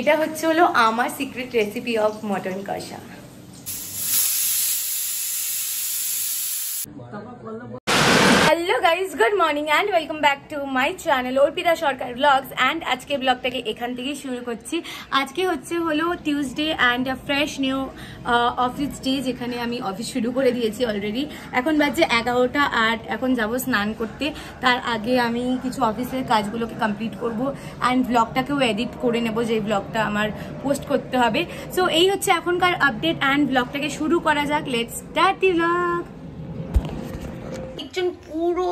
এটা হচ্ছে হলো আমার secret recipe of mutton kosha. Hello guys, good morning and welcome back to my channel Arpita Sarkar blogs. And আজকে ব্লগটাকে এখান থেকেই শুরু করছি। আজকে হচ্ছে হলো Tuesday and fresh new office day, যেখানে আমি অফিস শুরু করে দিয়েছি অলরেডি। এখন বাজে 11টা আর এখন যাব স্নান করতে। তার আগে আমি কিছু অফিসের কাজগুলোকে কমপ্লিট করব অ্যান্ড ব্লগটাকেও এডিট করে নেব, যে ব্লগটা আমার পোস্ট করতে হবে। সো এই হচ্ছে এখনকার আপডেট অ্যান্ড ব্লগটাকে শুরু করা যাক। Let's start the blog. একজন পুরো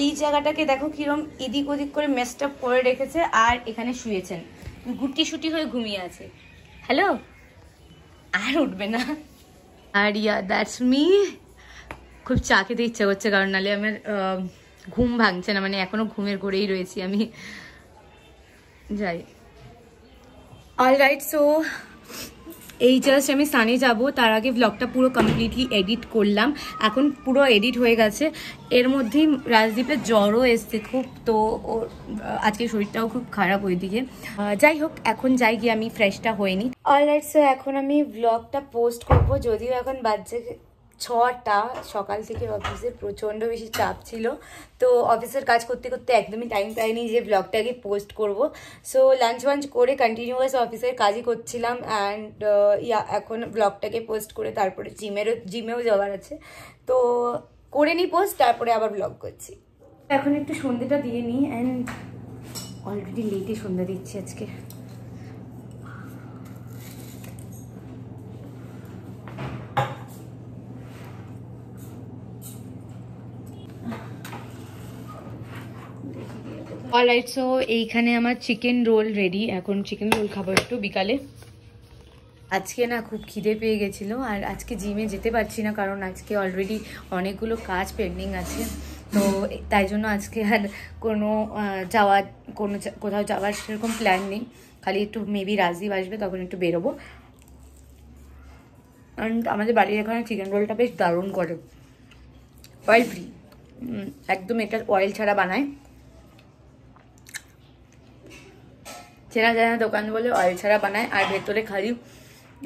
এই জায়গাটাকে দেখো কিরম এদিক ওদিক করে মেসটা করে রেখেছে, আর এখানে শুয়েছেন, গুটি সুটি হয়ে ঘুমিয়ে আছে। হ্যালো, আর উঠবে না। আর ইয়া দ্যাটস মি। খুব চা খেতে ইচ্ছা করছে, কারণ নাহলে আমার ঘুম ভাঙছে না, মানে এখনো ঘুমের ঘরেই রয়েছি আমি। যাই, অলরাইট। সো এই জাস্ট আমি স্নানে যাব, তার আগে ব্লগটা পুরো কমপ্লিটলি এডিট করলাম। এখন পুরো এডিট হয়ে গেছে। এর মধ্যেই রাজদীপের জ্বরও এসছে খুব, তো ওর আজকে শরীরটাও খুব খারাপ ওইদিকে। যাই হোক, এখন যাই গিয়ে আমি ফ্রেশটা হয়ে নিই। অলরাইট, সো এখন আমি ব্লগটা পোস্ট করব, যদিও এখন বাজছে 6টা। সকাল থেকে অফিসের প্রচণ্ড বেশি চাপ ছিল, তো অফিসের কাজ করতে করতে একদমই টাইম পাইনি যে ব্লগটাকে পোস্ট করব। সো লাঞ্চ ওয়াঞ্চ করে কন্টিনিউয়াস অফিসের কাজই করছিলাম অ্যান্ড এখন ব্লগটাকে পোস্ট করে তারপরে জিমেও যাওয়ার আছে, তো করে নিই পোস্ট, তারপরে আবার ব্লগ করছি। এখন একটু সন্ধ্যেটা দিয়ে নিই অ্যান্ড অলরেডি লেটে সন্ধ্যা দিচ্ছি আজকে। অলরাইট, সো এইখানে আমার চিকেন রোল রেডি। এখন চিকেন রোল খাবো একটু বিকালে। আজকে না খুব খিদে পেয়ে গেছিলো, আর আজকে জিমে যেতে পারছি না, কারণ আজকে অলরেডি অনেকগুলো কাজ পেন্ডিং আছে। তো তাই জন্য আজকে আর কোথাও যাওয়ার সেরকম প্ল্যান নেই। খালি একটু মেবি রাজদীপ আসবে, তখন একটু বেরোবো। অ্যান্ড আমাদের বাড়ির এখানে চিকেন রোলটা বেশ দারুণ করে, অয়েল ফ্রি একদম। এটা অয়েল ছাড়া বানায়, চেনা জানা দোকান বলে অয়েল ছাড়া বানায়, আর ভেতরে খালি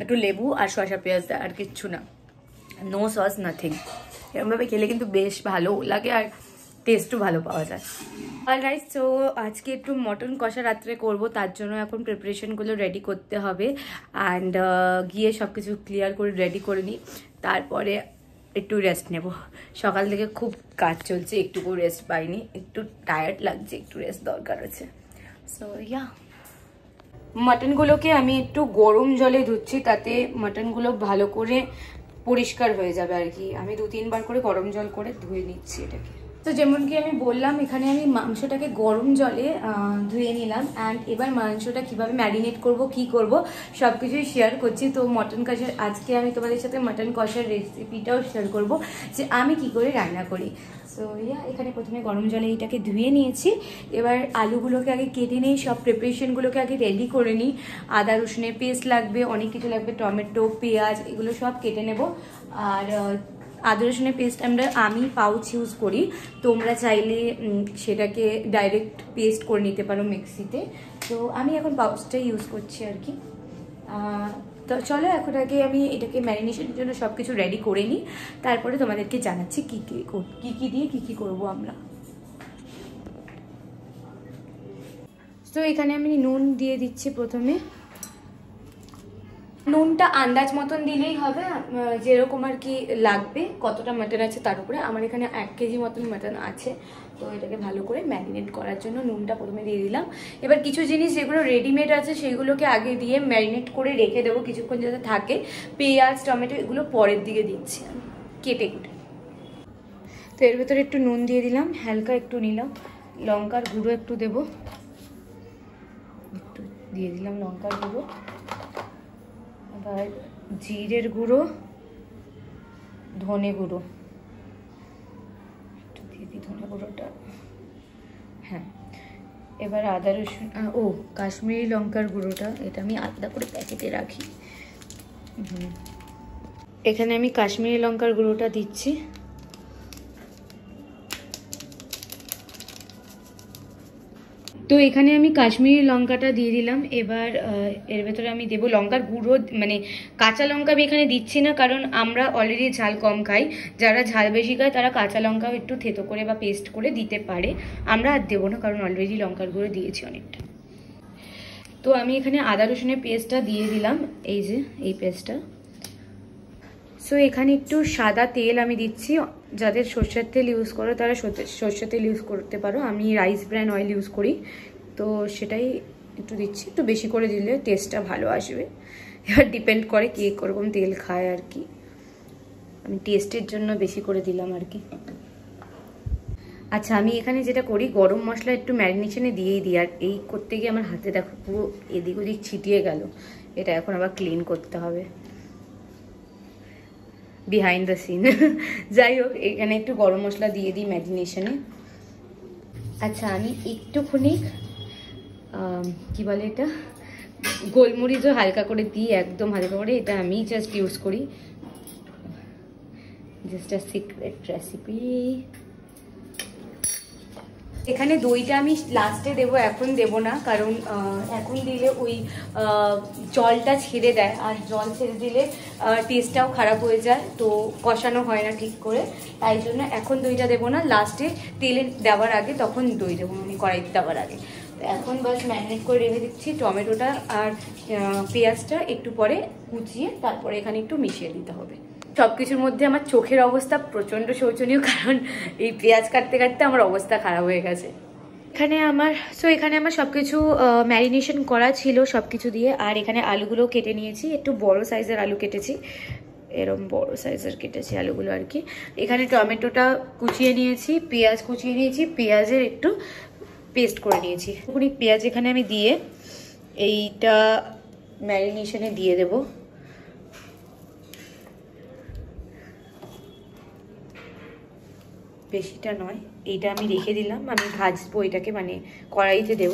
একটু লেবু আর শসা পেঁয়াজ দেয়, আর কিচ্ছু না, নো সস নাথিং। এরকমভাবে খেলে কিন্তু বেশ ভালো লাগে আর টেস্টও ভালো পাওয়া যায়। অলরাইট, সো আজকে একটু মটন কষা রাত্রে করব, তার জন্য এখন প্রিপারেশনগুলো রেডি করতে হবে। অ্যান্ড গিয়ে সব কিছু ক্লিয়ার করে রেডি করে নিই, তারপরে একটু রেস্ট নেব। সকাল থেকে খুব কাজ চলছে, একটুকু রেস্ট পাইনি, একটু টায়ার্ড লাগছে, একটু রেস্ট দরকার আছে। সো ইয়া, মাটনগুলোকে আমি একটু গরম জলে ধুচ্ছি, তাতে মাটনগুলো ভালো করে পরিষ্কার হয়ে যাবে আর কি। আমি 2-3 বার করে গরম জল করে ধুয়ে নিচ্ছি এটাকে। তো যেমন কি আমি বললাম, এখানে আমি মাংসটাকে গরম জলে ধুয়ে নিলাম। অ্যান্ড এবার মাংসটা কিভাবে ম্যারিনেট করব, কি করব, সব কিছুই শেয়ার করছি। তো মটন কষার আজকে আমি তোমাদের সাথে মটন কষার রেসিপিটাও শেয়ার করব, যে আমি কি করে রান্না করি। সো এখানে প্রথমে গরম জলে এটাকে ধুয়ে নিয়েছি। এবার আলুগুলোকে আগে কেটে নিই, সব প্রিপারেশনগুলোকে আগে রেডি করে নিই। আদা রসুনের পেস্ট লাগবে, অনেক কিছু লাগবে, টমেটো, পেঁয়াজ, এগুলো সব কেটে নেব। আর আদা রসুনের পেস্ট আমি পাউচ ইউজ করি, তোমরা চাইলে সেটাকে ডাইরেক্ট পেস্ট করে নিতে পারো মিক্সিতে। তো আমি এখন পাউচটাই ইউজ করছি আর কি। তো চলো, এখন আগে আমি এটাকে ম্যারিনেশনের জন্য সব কিছু রেডি করে নিই, তারপরে তোমাদেরকে জানাচ্ছি কী দিয়ে কী করবো আমরা। তো এখানে আমি নুন দিয়ে দিচ্ছি প্রথমে। নুনটা আন্দাজ মতন দিলেই হবে, যেরকম আর কি লাগবে, কতটা মাটন আছে তার উপরে। আমার এখানে 1 কেজি মতন মাটন আছে, তো এটাকে ভালো করে ম্যারিনেট করার জন্য নুনটা প্রথমে দিয়ে দিলাম। এবার কিছু জিনিস যেগুলো রেডিমেড আছে সেগুলোকে আগে দিয়ে ম্যারিনেট করে রেখে দেবো কিছুক্ষণ, যাতে থাকে। পেঁয়াজ, টমেটো এগুলো পরের দিকে দিচ্ছি আমি কেটে। তো এর ভেতরে একটু নুন দিয়ে দিলাম, হালকা একটু নিলাম, লঙ্কার গুঁড়ো একটু দেবো, একটু দিয়ে দিলাম লঙ্কার গুঁড়ো, আবার জিরের গুঁড়ো, ধনে গুঁড়ো একটু দিয়ে দিই, ধনে গুঁড়োটা। হ্যাঁ, এবার আদা রসুন, কাশ্মীরি লঙ্কার গুঁড়োটা, এটা আমি আলাদা করে প্যাকেটে রাখি। এখানে আমি কাশ্মীরি লঙ্কার গুঁড়োটা দিচ্ছি। তো এখানে আমি কাশ্মীরি লঙ্কাটা দিয়ে দিলাম। এবার এর ভেতরে আমি দেবো লঙ্কার গুঁড়ো, মানে কাঁচা লঙ্কা আমি এখানে দিচ্ছি না, কারণ আমরা অলরেডি ঝাল কম খাই। যারা ঝাল বেশি খায় তারা কাঁচা লঙ্কাও একটু থেতো করে বা পেস্ট করে দিতে পারে, আমরা আর দেবো না, কারণ অলরেডি লঙ্কার গুঁড়ো দিয়েছি অনেকটা। তো আমি এখানে আদা রসুনের পেস্টটা দিয়ে দিলাম, এই যে এই পেস্টটা। সো এখানে একটু সাদা তেল আমি দিচ্ছি, যাদের সর্ষের তেল ইউজ করো তারা সর্ষের তেল ইউজ করতে পারো, আমি রাইস ব্র্যান অয়েল ইউজ করি, তো সেটাই একটু দিচ্ছি। একটু বেশি করে দিলে টেস্টটা ভালো আসবে। এবার ডিপেন্ড করে কে কোরকম তেল খায় আর কি, আমি টেস্টের জন্য বেশি করে দিলাম আর কি। আচ্ছা, আমি এখানে যেটা করি, গরম মশলা একটু ম্যারিনেশনে দিয়েই দিই, আর এই করতে গিয়ে আমার হাতে দেখো পুরো এদিক ওদিক ছিটিয়ে গেল, এটা এখন আবার ক্লিন করতে হবে, বিহাইন্ড দ্য সিন। যাই হোক, এখানে একটু গরম মশলা দিয়ে দিই ম্যারিনেশনে। আচ্ছা, আমি একটুখানি কি বলে এটা, গোলমরিচও হালকা করে দিই, একদম হালকা করে, এটা আমি জাস্ট ইউজ করি, জাস্ট আ সিক্রেট রেসিপি। এখানে দইটা আমি লাস্টে দেবো, এখন দেবো না, কারণ এখন দিলে ওই জলটা ছেড়ে দেয়, আর জল ছেড়ে দিলে টেস্টটাও খারাপ হয়ে যায়, তো কষানো হয় না ঠিক করে, তাই জন্য এখন দইটা দেবো না, লাস্টে তেলে দেওয়ার আগে তখন দই দেবো আমি, কড়াইতে দেওয়ার আগে। তো এখন বাস ম্যারিনেট করে রেখে দিচ্ছি টমেটোটা আর পেঁয়াজটা, একটু পরে কুচিয়ে তারপরে এখানে একটু মিশিয়ে দিতে হবে। সব কিছুর মধ্যে আমার চোখের অবস্থা প্রচণ্ড শোচনীয়, কারণ এই পেঁয়াজ কাটতে কাটতে আমার অবস্থা খারাপ হয়ে গেছে। এখানে আমার সব কিছু ম্যারিনেশন করা ছিল সব কিছু দিয়ে, আর এখানে আলুগুলো কেটে নিয়েছি, একটু বড় সাইজের আলু কেটেছি, এরকম বড় সাইজের কেটেছি আলুগুলো আর কি। এখানে টমেটোটা কুচিয়ে নিয়েছি, পেঁয়াজ কুচিয়ে নিয়েছি, পেঁয়াজের একটু পেস্ট করে নিয়েছি। পেঁয়াজ এখানে আমি দিয়ে এইটা ম্যারিনেশনে দিয়ে দেবো। বেশিটা নয়, এইটা আমি রেখে দিলাম, আমি ভাজবো এটাকে, মানে কড়াইতে দেব।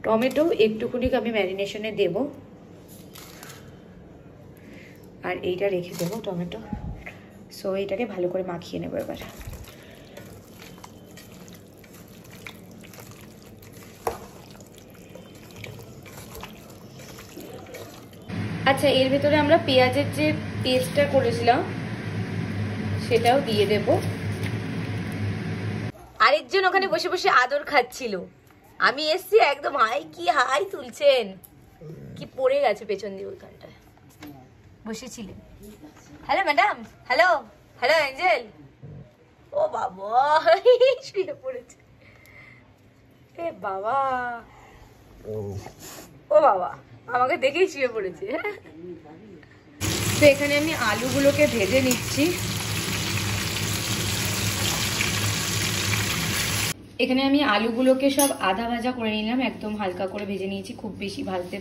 টমেটো একটুখানি আমি ম্যারিনেশনে দেব, আর এইটা রেখে দেবো টমেটো। সো এটাকে ভালো করে মাখিয়ে নেবো এবার। আচ্ছা, এর ভেতরে আমরা পেঁয়াজের যে পেস্টটা করেছিলাম সেটাও দিয়ে দেবো। আরেকজন ওখানে বসে বসে আদর খাচ্ছিল, আমি এসছি একদম হাই তুলছেন, কি পড়ে গেছে পেছন দিয়ে ওইখানটায় বসেছিলেন। Hello madam, hello hello Angel, ও বাবা শুয়ে পড়েছে, এ বাবা, ও বাবা আমাকে দেখেই শুয়ে পড়েছে। তো এখানে আমি আলুগুলোকে ভেজে নিচ্ছি। এখানে আমি আলুগুলোকে সব আধা ভাজা করে নিলাম, একদম হালকা করে ভেজে নিয়েছি, খুব বেশি ভাজতে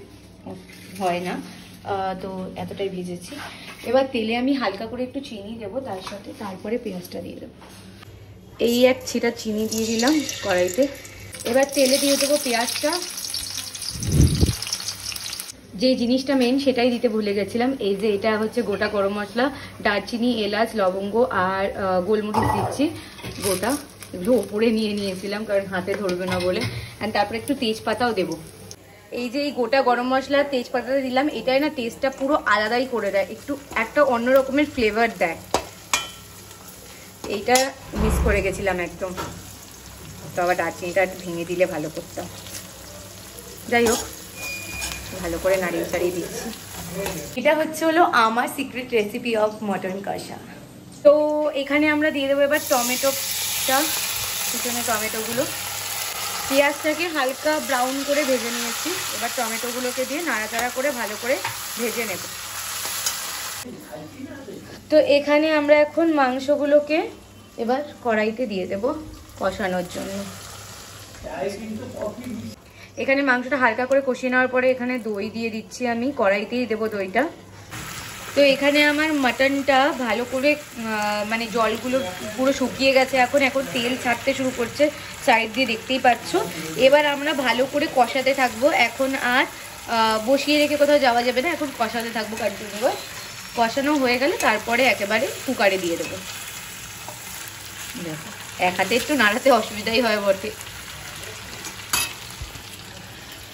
হয় না, তো এতটাই ভেজেছি। এবার তেলে আমি হালকা করে একটু চিনি দেবো তার সাথে, তারপরে পেঁয়াজটা দিয়ে দেবো। এই এক ছিটা চিনি দিয়ে দিলাম কড়াইতে। এবার তেলে দিয়ে দেবো পেঁয়াজটা। যে জিনিসটা মেন সেটাই দিতে ভুলে গেছিলাম, এই যে এটা হচ্ছে গোটা গরম মশলা, দারচিনি, এলাচ, লবঙ্গ আর গোলমরিচ দিচ্ছি গোটা, এগুলো ওপরে নিয়ে নিয়েছিলাম কারণ হাতে ধরবে না বলে। আর তারপরে একটু তেজপাতাও দেবো। এই যে এই গোটা গরম মশলা তেজপাতাটা দিলাম, এটাই না টেস্টটা পুরো আলাদাই করে দেয়, একটু একটা অন্য রকমের ফ্লেভার দেয়, এইটা মিস করে গেছিলাম একদম। তো আবার দারচিনিটা ভেঙে দিলে ভালো করতাম। যাই হোক, ভালো করে নাড়িয়ে চাড়িয়ে দিচ্ছি। এটা হলো আমার সিক্রেট রেসিপি অফ মটন কষা। তো এখানে আমরা দিয়ে দেবো এবার টমেটোটা, পিছনে টমেটোগুলো, পেঁয়াজটাকে হালকা ব্রাউন করে ভেজে নিয়েছি, এবার টমেটোগুলোকে দিয়ে নাড়াচাড়া করে ভালো করে ভেজে নেব। তো এখানে আমরা এখন মাংসগুলোকে এবার কড়াইতে দিয়ে দেব কষানোর জন্য। এখানে মাংসটা হালকা করে কষিয়ে নেওয়ার পরে এখানে দই দিয়ে দিচ্ছি, আমি কড়াইতেই দেবো দইটা। তো এখানে আমার মাটনটা ভালো করে মানে জলগুলো পুরো শুকিয়ে গেছে, এখন তেল ছাড়তে শুরু করছে, সাইড দিয়ে দেখতেই পাচ্ছ। এবার আমরা ভালো করে কষাতে থাকবো, এখন আর বসিয়ে রেখে কোথাও যাওয়া যাবে না, এখন কষাতে থাকবো কন্টিনিউ। কষানো হয়ে গেলে তারপরে একেবারে কুকারে দিয়ে দেবো। দেখো এক হাতে একটু নাড়াতে অসুবিধাই হয় বটে।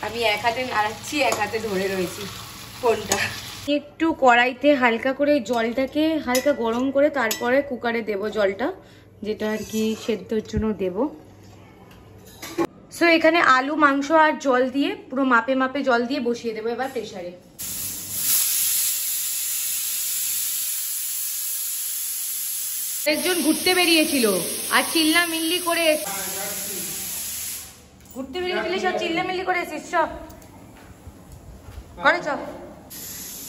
আমি এক হাতে নাড়াচ্ছি, এক হাতে ধরে রয়েছি ফোনটা। একটু কড়াইতে হালকা করে জলটাকে হালকা গরম করে তারপরে কুকারে দেব জলটা, যেটা আর কি সেদ্ধর জন্য দেব। সো এখানে আলু, মাংস আর জল দিয়ে পুরো মাপে মাপে জল দিয়ে বসিয়ে দেবো এবার প্রেসারে। একজন ঘুরতে বেরিয়েছিল আর চিল্লামিল্লি করে ঘুরতে বেরিয়েছিল, সব চিল্লামিল্লি করে এসেছিস সব করে সব।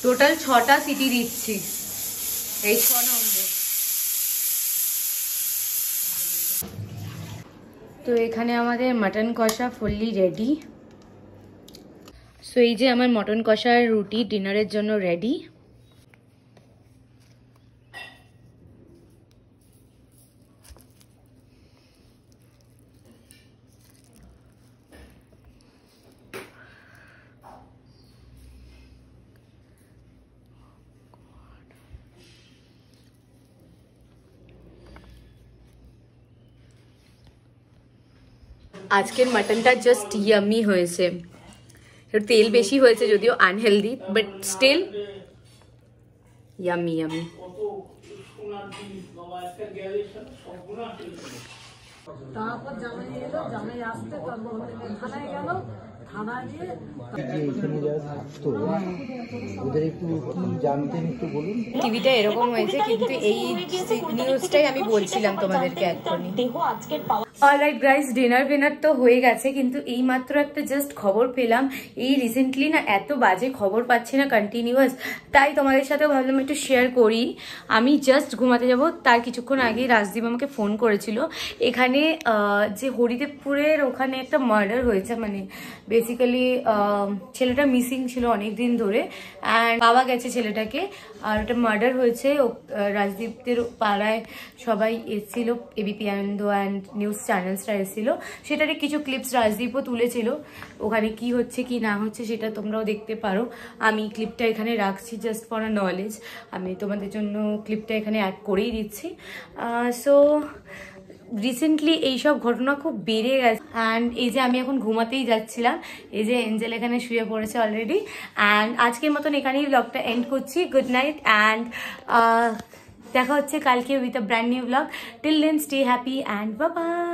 টোটাল 6টা সিটি দিচ্ছি, এই 6 নম্বর। তো এখানে আমাদের মাটন কষা ফুললি রেডি। সো এই যে আমার মটন কষার রুটি ডিনারের জন্য রেডি। আজকের মাটনটা জাস্ট ইয়ামি হয়েছে, তেল বেশি হয়েছে যদিও, unhealthy, but still yummy yummy. তারপর জামাই এলো, জামাই আসতে তারপর থানায় গেল, থানায় গিয়ে এখানে যারা থাকতো ওদের একটু জানতেন, একটু বলুন। টিভিটা এরকম হয়েছে, কিন্তু এই নিউজটাই আমি বলছিলাম তোমাদেরকে এখনই। অলরাইট গাইস, ডিনার তো হয়ে গেছে, কিন্তু এই মাত্র একটা জাস্ট খবর পেলাম। এই রিসেন্টলি না এত বাজে খবর পাচ্ছি না কন্টিনিউয়াস, তাই তোমাদের সাথেও ভাবলাম একটু শেয়ার করি। আমি জাস্ট ঘুমাতে যাব তার কিছুক্ষণ আগেই রাজদীপ আমাকে ফোন করেছিল। এখানে যে হরিদেবপুরের ওখানে একটা মার্ডার হয়েছে, মানে বেসিক্যালি ছেলেটা মিসিং ছিল অনেকদিন ধরে, অ্যান্ড পাওয়া গেছে ছেলেটাকে, আর ওটা মার্ডার হয়েছে। রাজদীপদের পাড়ায় সবাই এসেছিল, এবিপি আনন্দ অ্যান্ড নিউজ চ্যানেলসরা এসেছিল, সেটারই কিছু ক্লিপস রাজদীপও তুলেছিল। ওখানে কি হচ্ছে কি না হচ্ছে সেটা তোমরাও দেখতে পারো। আমি ক্লিপটা এখানে রাখছি জাস্ট ফর আ নলেজ, আমি তোমাদের জন্য ক্লিপটা এখানে অ্যাড করেই দিচ্ছি। সো রিসেন্টলি এইসব ঘটনা খুব বেড়ে গেছে, অ্যান্ড এই যে আমি এখন ঘুমাতেই যাচ্ছিলাম, এই যে এঞ্জেল এখানে শুয়ে পড়েছে অলরেডি। অ্যান্ড আজকের মতন এখানেই ব্লগটা এন্ড করছি। গুড নাইট, অ্যান্ড দেখা হচ্ছে কালকে with a brand new blog. Till then stay happy and bye by.